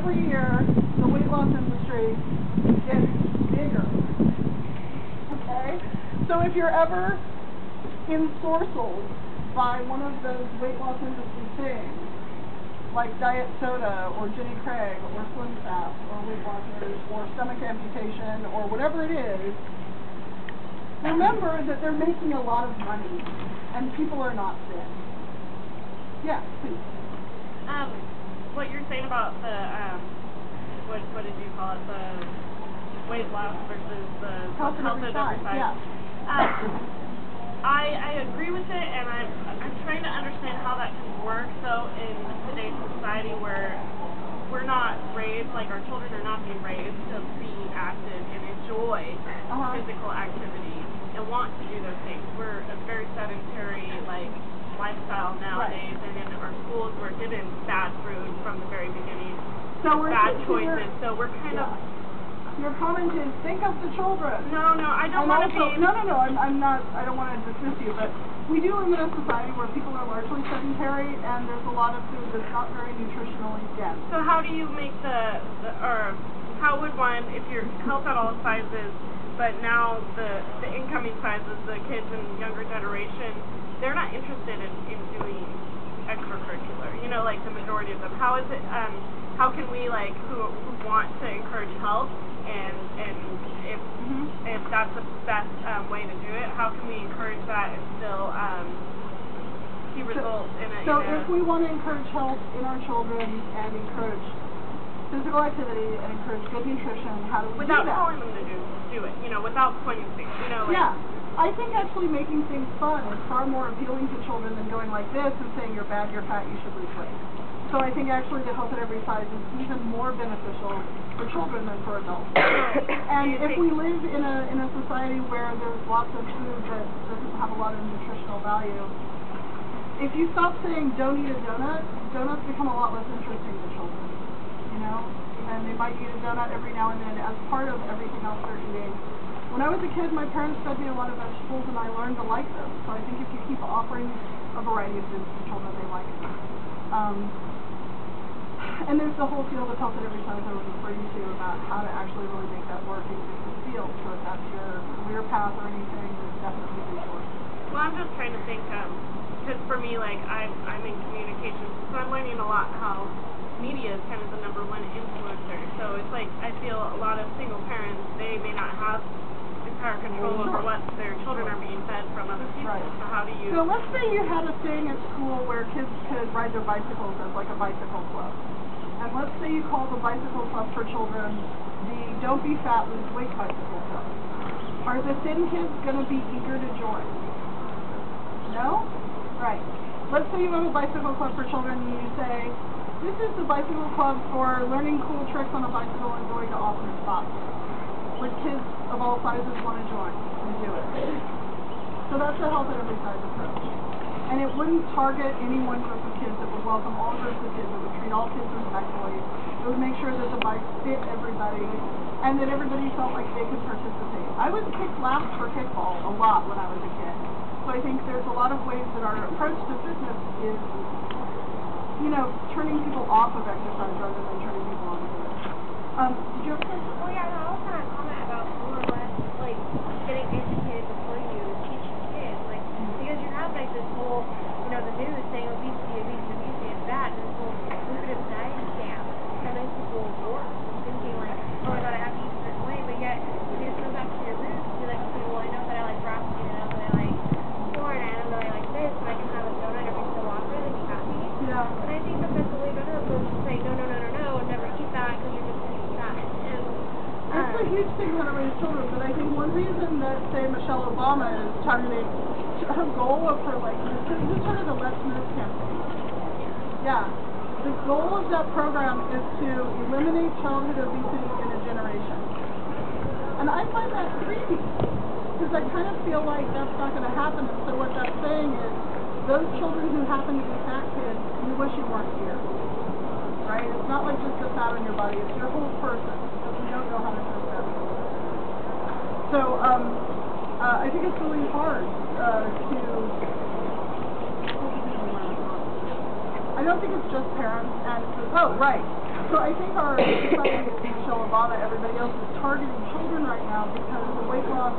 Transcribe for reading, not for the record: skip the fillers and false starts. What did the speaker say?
Every year, the weight loss industry gets bigger. Okay? So if you're ever ensorcelled by one of those weight loss industry things, like diet soda, or Jenny Craig, or Slim Fast, or Weight Watchers, or stomach amputation, or whatever it is, remember that they're making a lot of money, and people are not thin. Yeah, please. What you're saying about the, what did you call it, the weight loss versus the health at every size, yeah. I agree with it, and I'm trying to understand how that can work. So in today's society where we're not raised, like our children are not being raised to be active and enjoy physical activity and want to do those things. We're a very sedentary, lifestyle nowadays, and in our schools we're given bad food from the very beginning, bad choices. So we're kind of. Your comment is think of the children. No, I don't want to be. No. I'm not. I don't want to dismiss you, but we do live in a society where people are largely sedentary, and there's a lot of food that's not very nutritionally dense. So how do you make or how would one, if you're health at all sizes, but now the incoming sizes, the kids and younger generation, they're not interested in doing extracurricular, like the majority of them. How is it, how can we, who want to encourage health, and if that's the best way to do it, how can we encourage that and still see results if we want to encourage health in our children and encourage physical activity and encourage good nutrition, how do we do that? Without telling them to do it, without pointing things, Yeah. I think actually making things fun is far more appealing to children than going like this and saying you're bad, you're fat, you should lose weight. So I think actually the health at every size is even more beneficial for children than for adults. And if we live in a society where there's lots of food that doesn't have a lot of nutritional value, if you stop saying don't eat a donut, donuts become a lot less interesting to children. And they might eat a donut every now and then as part of everything else they're eating. When I was a kid, my parents fed me a lot of vegetables, and I learned to like them. So I think if you keep offering a variety of foods to children, they like them. And there's the whole field of health at every size I would refer you to about how to actually really make that work in different fields. So if that's your career path or anything, there's definitely resources. Well, I'm just trying to think, because for me, I'm in communications, so I'm learning a lot how media is kind of the #1 influencer. So it's I feel a lot of single parents, they may not have entire control over what their children are being fed from other people. Right. So how do you... So let's say you had a thing at school where kids could ride their bicycles as a bicycle club. And let's say you call the bicycle club for children the Don't Be Fat, Lose Weight Bicycle Club. Are the thin kids going to be eager to join? No? Right. Let's say you have a bicycle club for children and you say, this is the bicycle club for learning cool tricks on a bicycle and going to awesome spots. Would kids of all sizes want to join and do it? So that's the health at every size approach. And it wouldn't target any one group of kids. It would welcome all groups of kids. It would treat all kids respectfully. It would make sure that the bike fit everybody and that everybody felt like they could participate. I was kicked last for kickball a lot when I was a kid. So I think there's a lot of ways that our approach to fitness is, turning people off of exercise rather than turning people on to it. Did you have a question? Well, yeah, I was going to comment about more or less, getting educated before you teach kids, because you have, this whole, the news saying obesity, and that, and this whole lucrative diet scam that makes people worse, thinking, oh my god, I have to eat a certain way, but yet, if you just go back to your roots, you're okay, well, I know that I like broccoli, I know that I like corn, I know that I like this, and I can have a donut every so often, and you got me. Yeah. And I think that that's the way better approach to say, no, never eat that, because you're just going to eat that. And it's a huge thing how to raise children, but I think one reason that, say, Michelle Obama is targeting her goal of her, this started a Let's Move campaign. Yeah. The goal of that program is to eliminate childhood obesity in a generation. And I find that creepy, because I kind of feel like that's not going to happen, and so what that's saying is, those children who happen to be fat kids, you wish you weren't here. Right? It's not like just the fat on your body, it's your whole person, because we don't know how to turn that. So, I think it's really hard I don't think it's just parents and, oh, right. So I think our society, Michelle Obama, everybody else is targeting children right now because the weight loss